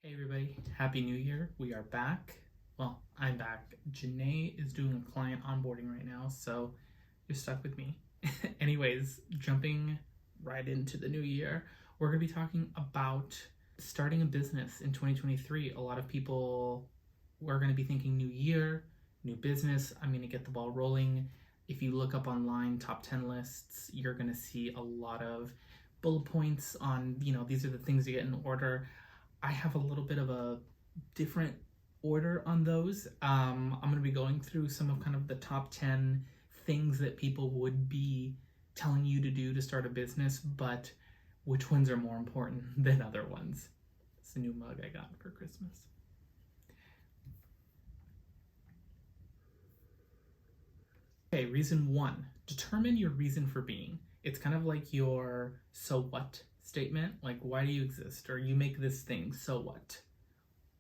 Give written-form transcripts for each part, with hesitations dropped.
Hey everybody, Happy New Year. We are back. Well, I'm back. Janae is doing a client onboarding right now, so you're stuck with me. Anyways, jumping right into the new year, we're going to be talking about starting a business in 2023. A lot of people were going to be thinking new year, new business. I'm going to get the ball rolling. If you look up online top 10 lists, you're going to see a lot of bullet points on, these are the things you get in order. I have a little bit of a different order on those. I'm going to be going through some of kind of the top 10 things that people would be telling you to do to start a business, but which ones are more important than other ones. It's a new mug I got for Christmas. Okay, reason one, determine your reason for being. It's kind of like your so what statement, like why do you exist, or you make this thing, so what?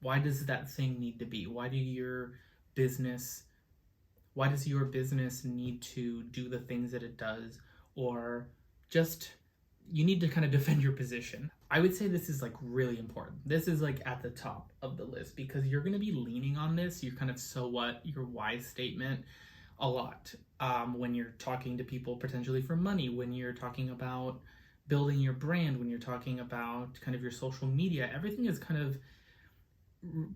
Why does that thing need to be? Why does your business need to do the things that it does, or just you need to kind of defend your position? I would say this is like really important. This is like at the top of the list because you're going to be leaning on this, your kind of so what, your why statement a lot when you're talking to people potentially for money, when you're talking about building your brand, when you're talking about kind of your social media. Everything is kind of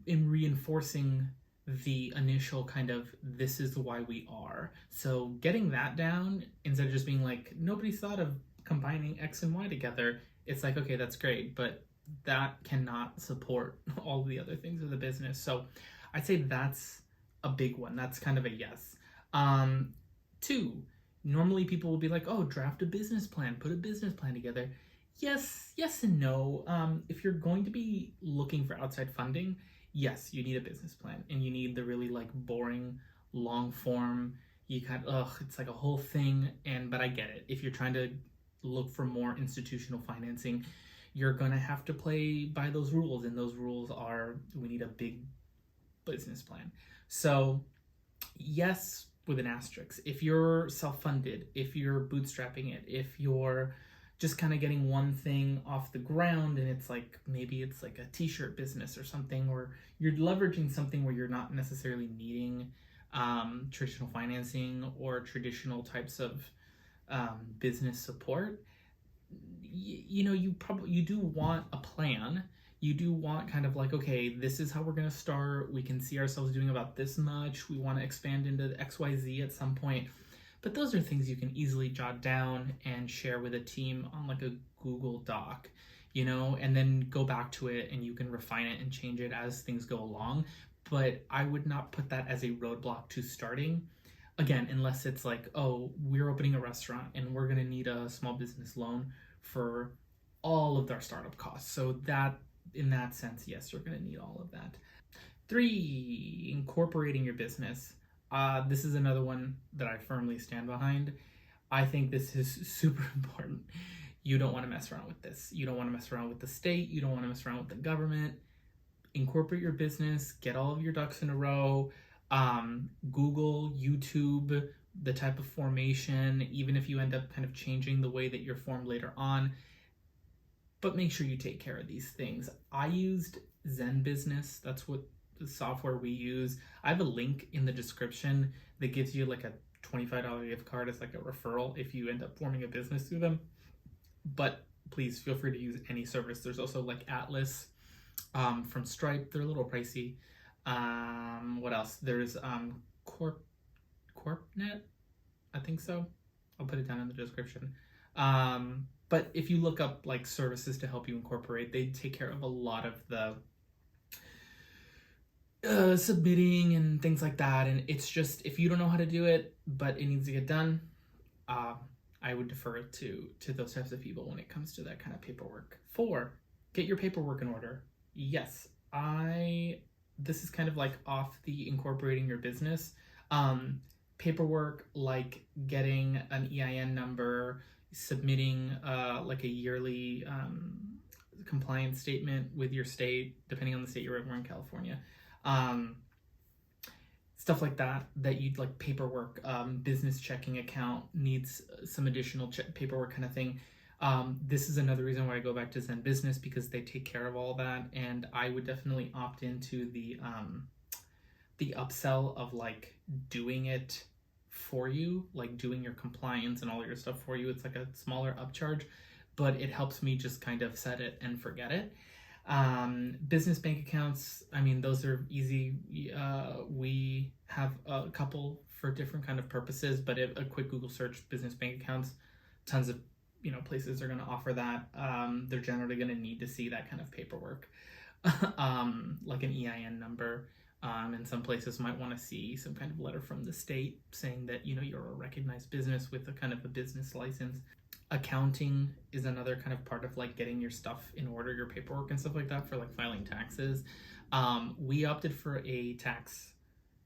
in reinforcing the initial kind of this is why we are. So getting that down instead of just being like nobody's thought of combining X and Y together, it's like, okay, that's great, but that cannot support all the other things of the business. So I'd say that's a big one. That's kind of a yes. Two, normally people will be like, oh, draft a business plan, put a business plan together. Yes and no. If you're going to be looking for outside funding, yes, you need a business plan, and you need the really like boring long form. You kind of, it's like a whole thing. But I get it. If you're trying to look for more institutional financing, you're gonna have to play by those rules, and those rules are we need a big business plan. So yes, with an asterisk. If you're self-funded, if you're bootstrapping it, if you're just kind of getting one thing off the ground and it's like maybe it's like a t-shirt business or something, or you're leveraging something where you're not necessarily needing traditional financing or traditional types of business support, you do want a plan. You do want kind of like, okay, this is how we're going to start. We can see ourselves doing about this much. We want to expand into XYZ at some point. But those are things you can easily jot down and share with a team on like a Google Doc, and then go back to it and you can refine it and change it as things go along. But I would not put that as a roadblock to starting. Again, unless it's like, oh, we're opening a restaurant and we're going to need a small business loan for all of our startup costs. So that, in that sense, yes, you're going to need all of that. 3, incorporating your business. This is another one that I firmly stand behind. I think this is super important. You don't want to mess around with this. You don't want to mess around with the state. You don't want to mess around with the government. Incorporate your business. Get all of your ducks in a row. Google, YouTube, the type of formation, even if you end up kind of changing the way that you're formed later on. But make sure you take care of these things. I used Zen Business. That's what the software we use. I have a link in the description that gives you like a $25 gift card as like a referral if you end up forming a business through them. But please feel free to use any service. There's also like Atlas from Stripe. They're a little pricey. What else? There's CorpNet, I think so. I'll put it down in the description. But if you look up like services to help you incorporate, they take care of a lot of the submitting and things like that. And it's just, if you don't know how to do it, but it needs to get done, I would defer it to those types of people when it comes to that kind of paperwork. 4, get your paperwork in order. Yes, this is kind of like off the incorporating your business. Paperwork like getting an EIN number, submitting like a yearly compliance statement with your state, depending on the state you're in. We're in California. Stuff like that you'd like paperwork. Business checking account needs some additional paperwork kind of thing. This is another reason why I go back to Zen Business, because they take care of all that, and I would definitely opt into the upsell of like doing it for you, like doing your compliance and all your stuff for you. It's like a smaller upcharge, but it helps me just kind of set it and forget it. Business bank accounts, I mean, those are easy. We have a couple for different kind of purposes, but a quick Google search, business bank accounts, tons of places are going to offer that. They're generally going to need to see that kind of paperwork, like an EIN number. And some places might want to see some kind of letter from the state saying that you're a recognized business with a kind of a business license. Accounting is another kind of part of like getting your stuff in order, your paperwork and stuff like that, for like filing taxes. We opted for a tax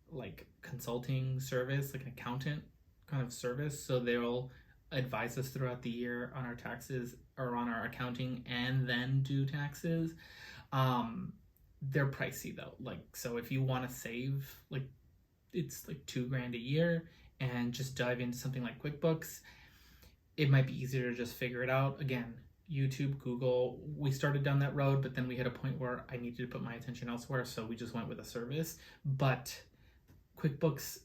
like consulting service, like an accountant kind of service, so they'll advise us throughout the year on our taxes or on our accounting and then do taxes. They're pricey though, like, so if you want to save, like, it's like $2,000 a year and just dive into something like QuickBooks, it might be easier to just figure it out. Again, YouTube, Google, we started down that road, but then we hit a point where I needed to put my attention elsewhere, so we just went with a service. But QuickBooks,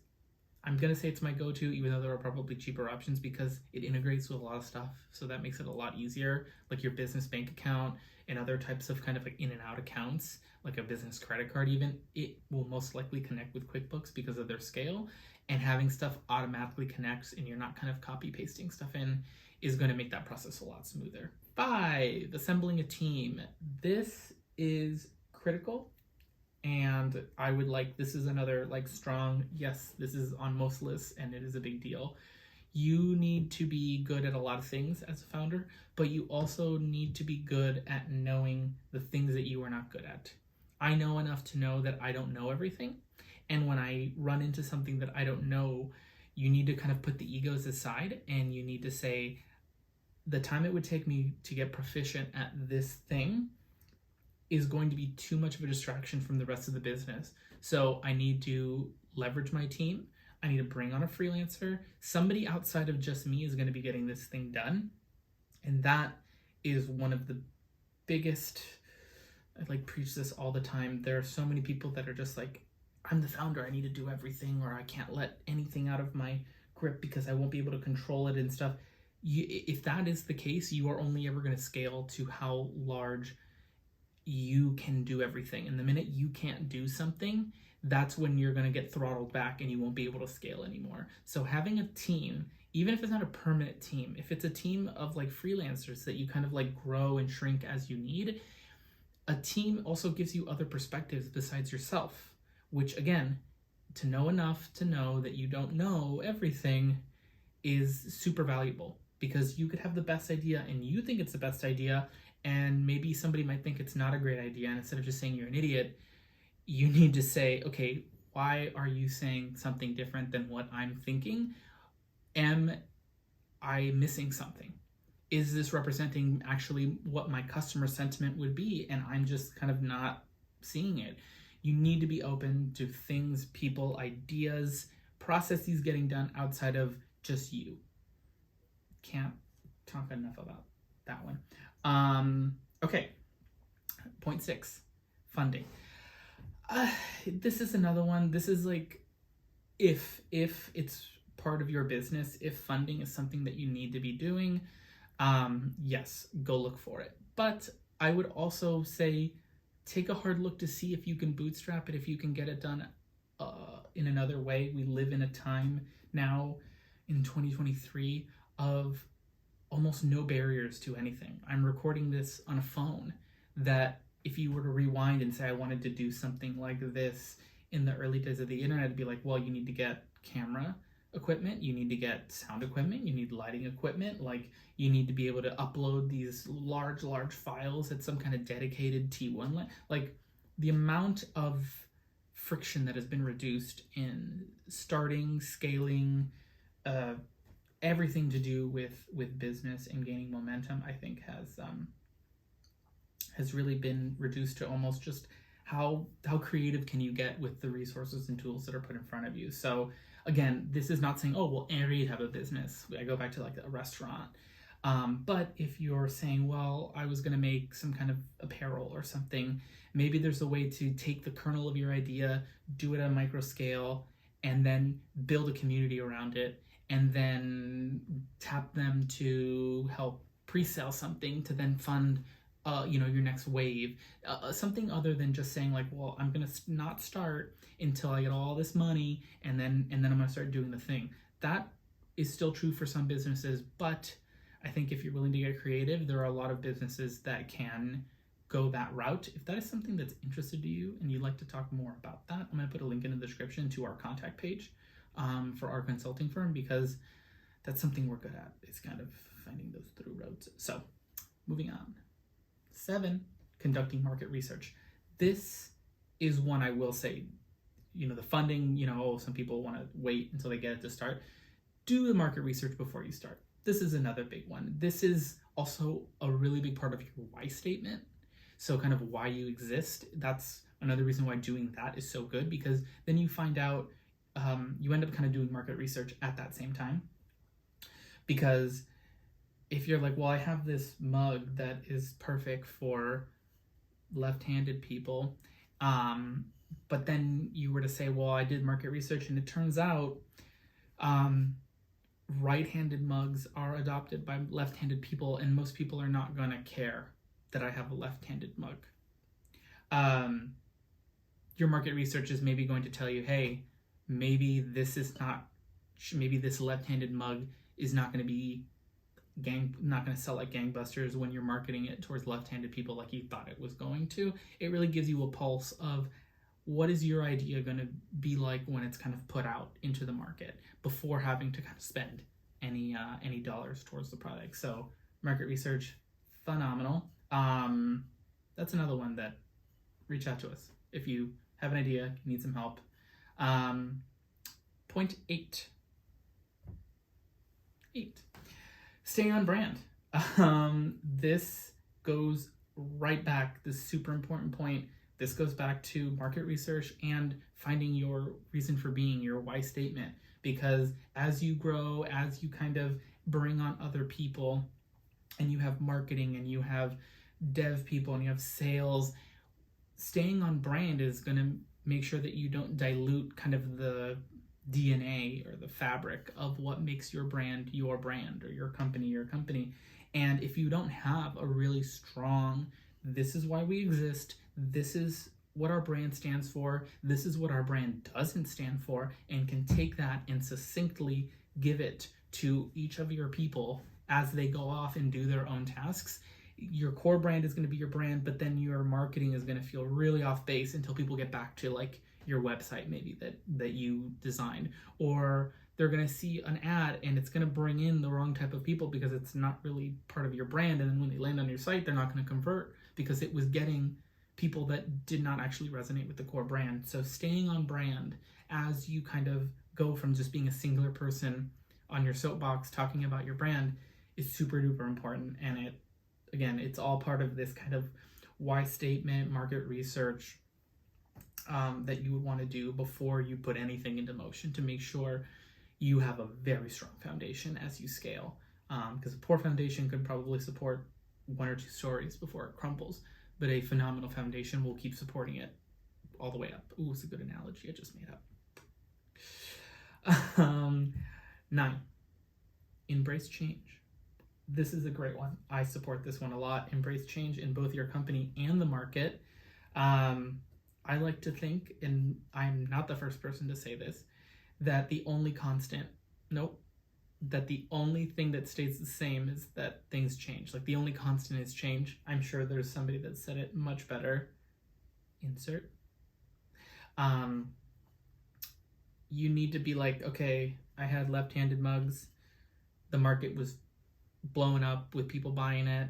I'm going to say it's my go-to, even though there are probably cheaper options, because it integrates with a lot of stuff, so that makes it a lot easier. Like your business bank account and other types of kind of like in and out accounts, like a business credit card even, it will most likely connect with QuickBooks because of their scale, and having stuff automatically connects and you're not kind of copy pasting stuff in is going to make that process a lot smoother. 5, assembling a team. This is critical, and I would like, this is another like strong, yes, this is on most lists and it is a big deal. You need to be good at a lot of things as a founder, but you also need to be good at knowing the things that you are not good at. I know enough to know that I don't know everything, and when I run into something that I don't know, you need to kind of put the egos aside and you need to say, the time it would take me to get proficient at this thing is going to be too much of a distraction from the rest of the business. So I need to leverage my team. I need to bring on a freelancer. Somebody outside of just me is going to be getting this thing done. And that is one of the biggest, I like preach this all the time. There are so many people that are just like, I'm the founder, I need to do everything, or I can't let anything out of my grip because I won't be able to control it and stuff. If that is the case, you are only ever going to scale to how large you can do everything. And the minute you can't do something, that's when you're going to get throttled back and you won't be able to scale anymore. So having a team, even if it's not a permanent team, if it's a team of like freelancers that you kind of like grow and shrink as you need, a team also gives you other perspectives besides yourself, which again, to know enough to know that you don't know everything is super valuable, because you could have the best idea and you think it's the best idea, and maybe somebody might think it's not a great idea, and instead of just saying you're an idiot, you need to say, okay, why are you saying something different than what I'm thinking? Am I missing something? Is this representing actually what my customer sentiment would be, and I'm just kind of not seeing it? You need to be open to things, people, ideas, processes getting done outside of just you. Can't talk enough about that one. Okay, point 6, funding. This is another one. This is like, if it's part of your business, if funding is something that you need to be doing, yes, go look for it. But I would also say, take a hard look to see if you can bootstrap it, if you can get it done in another way. We live in a time now in 2023 of almost no barriers to anything. I'm recording this on a phone that if you were to rewind and say I wanted to do something like this in the early days of the internet, it'd be like, well, you need to get camera equipment, you need to get sound equipment, you need lighting equipment, like you need to be able to upload these large files at some kind of dedicated T1 like the amount of friction that has been reduced in starting, scaling, everything to do with business and gaining momentum, I think has really been reduced to almost just how creative can you get with the resources and tools that are put in front of you. So again, this is not saying, oh, well, every type of business. I go back to like a restaurant. But if you're saying, well, I was going to make some kind of apparel or something, maybe there's a way to take the kernel of your idea, do it at a micro scale, and then build a community around it, and then tap them to help pre-sell something to then fund your next wave, something other than just saying like, well, I'm gonna not start until I get all this money, and then I'm gonna start doing the thing. That is still true for some businesses, but I think if you're willing to get creative, there are a lot of businesses that can go that route. If that is something that's interested to you and you'd like to talk more about that, I'm going to put a link in the description to our contact page for our consulting firm, because that's something we're good at. It's kind of finding those through roads. So moving on. 7, conducting market research. This is one I will say, the funding, some people want to wait until they get it to start. Do the market research before you start. This is another big one. This is also a really big part of your why statement. So kind of why you exist. That's another reason why doing that is so good, because then you find out, you end up kind of doing market research at that same time. Because if you're like, well, I have this mug that is perfect for left-handed people, but then you were to say, well, I did market research and it turns out right-handed mugs are adopted by left-handed people, and most people are not going to care that I have a left-handed mug. Your market research is maybe going to tell you, hey, maybe this left-handed mug is not going to be not going to sell like gangbusters when you're marketing it towards left-handed people like you thought it was going to. It really gives you a pulse of what is your idea going to be like when it's kind of put out into the market before having to kind of spend any dollars towards the product. So market research, phenomenal. That's another one that reach out to us if you have an idea, you need some help. Point 8. Stay on brand. This goes right back, this super important point. This goes back to market research and finding your reason for being, your why statement. Because as you grow, as you kind of bring on other people, and you have marketing and you have dev people and you have sales, staying on brand is going to make sure that you don't dilute kind of the DNA or the fabric of what makes your brand, or your company. And if you don't have a really strong, this is why we exist, this is what our brand stands for, this is what our brand doesn't stand for, and can take that and succinctly give it to each of your people as they go off and do their own tasks, your core brand is going to be your brand, but then your marketing is going to feel really off base until people get back to like your website maybe that you designed, or they're going to see an ad and it's going to bring in the wrong type of people because it's not really part of your brand, and then when they land on your site they're not going to convert because it was getting people that did not actually resonate with the core brand. So staying on brand as you kind of go from just being a singular person on your soapbox talking about your brand is super duper important. And it's all part of this kind of why statement, market research that you would want to do before you put anything into motion to make sure you have a very strong foundation as you scale. Because a poor foundation could probably support 1 or 2 stories before it crumbles, but a phenomenal foundation will keep supporting it all the way up. Ooh, it's a good analogy I just made up. 9, embrace change. This is a great one. I support this one a lot. Embrace change in both your company and the market. I like to think, and I'm not the first person to say this, that the only thing that stays the same is that things change. Like the only constant is change. I'm sure there's somebody that said it much better. Insert. You need to be like, okay, I had left-handed mugs. The market was blowing up with people buying it.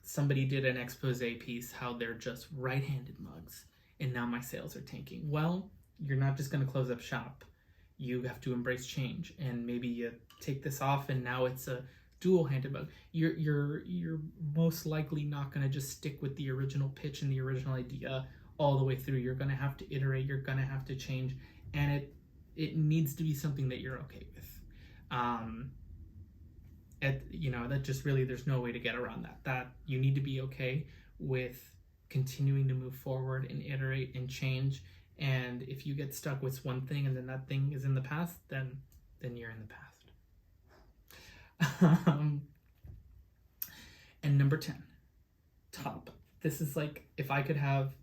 Somebody did an expose piece how they're just right-handed mugs, and now my sales are tanking. Well, you're not just going to close up shop. You have to embrace change, and maybe you take this off and now it's a dual-handed mug. You're most likely not going to just stick with the original pitch and the original idea all the way through. You're going to have to iterate, you're going to have to change, and it needs to be something that you're okay with. that just really, there's no way to get around that you need to be okay with continuing to move forward and iterate and change. And if you get stuck with one thing and then that thing is in the past, then you're in the past. And number 10, top. This is like, if I could have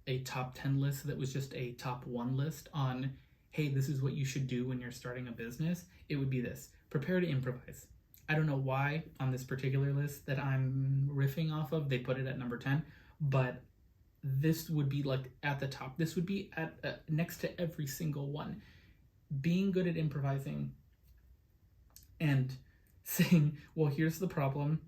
a top 10 list that was just a top 1 list on, hey, this is what you should do when you're starting a business, it would be this: prepare to improvise. I don't know why on this particular list that I'm riffing off of, they put it at number 10, but this would be like at the top. This would be at next to every single one. Being good at improvising and saying, well, here's the problem.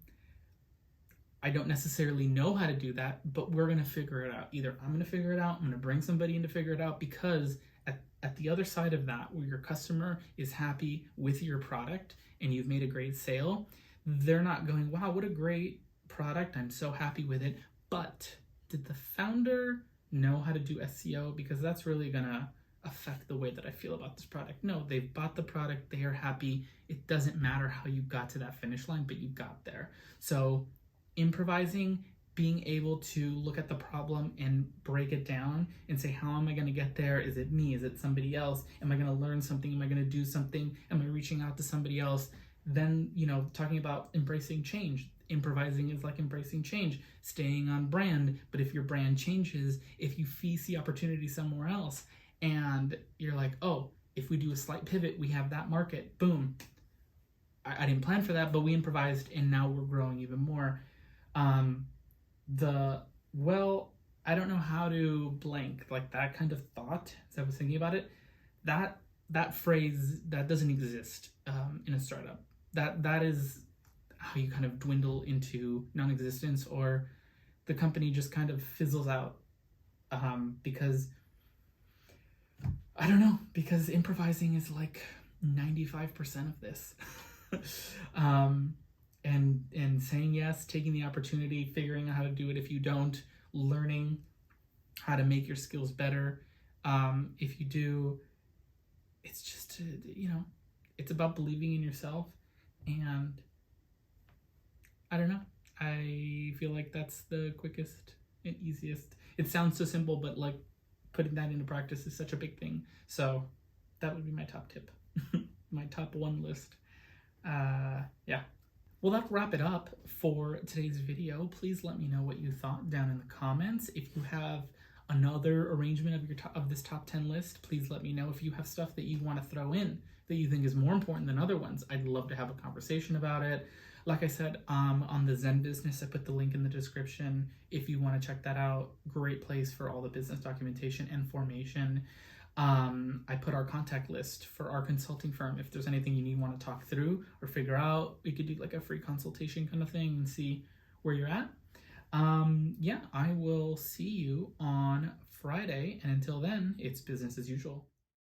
I don't necessarily know how to do that, but we're going to figure it out. Either I'm going to figure it out, I'm going to bring somebody in to figure it out, because at the other side of that, where your customer is happy with your product and you've made a great sale, they're not going, wow, what a great product, I'm so happy with it, but did the founder know how to do SEO? Because that's really going to affect the way that I feel about this product. No, they've bought the product, they are happy. It doesn't matter how you got to that finish line, but you got there. So improvising, being able to look at the problem and break it down and say, how am I going to get there? Is it me? Is it somebody else? Am I going to learn something? Am I going to do something? Am I reaching out to somebody else? Then, talking about embracing change. Improvising is like embracing change, staying on brand. But if your brand changes, if you see opportunity somewhere else and you're like, oh, if we do a slight pivot, we have that market, boom. I didn't plan for that, but we improvised and now we're growing even more. I don't know how to blank, like that kind of thought, as I was thinking about it, that phrase, that doesn't exist in a startup. That is how you kind of dwindle into non-existence, or the company just kind of fizzles out, because I don't know, because improvising is like 95% of this. And saying yes, taking the opportunity, figuring out how to do it if you don't, learning how to make your skills better. If you do, it's just, it's about believing in yourself. And I don't know, I feel like that's the quickest and easiest. It sounds so simple, but like putting that into practice is such a big thing. So that would be my top tip. My top 1 list. Yeah. Well, that'll wrap it up for today's video. Please let me know what you thought down in the comments. If you have another arrangement of this top 10 list, please let me know. If you have stuff that you want to throw in that you think is more important than other ones, I'd love to have a conversation about it. Like I said, on the Zen business, I put the link in the description. If you want to check that out, great place for all the business documentation and formation. I put our contact list for our consulting firm. If there's anything you want to talk through or figure out, we could do like a free consultation kind of thing and see where you're at. Yeah, I will see you on Friday. And until then, it's business as usual.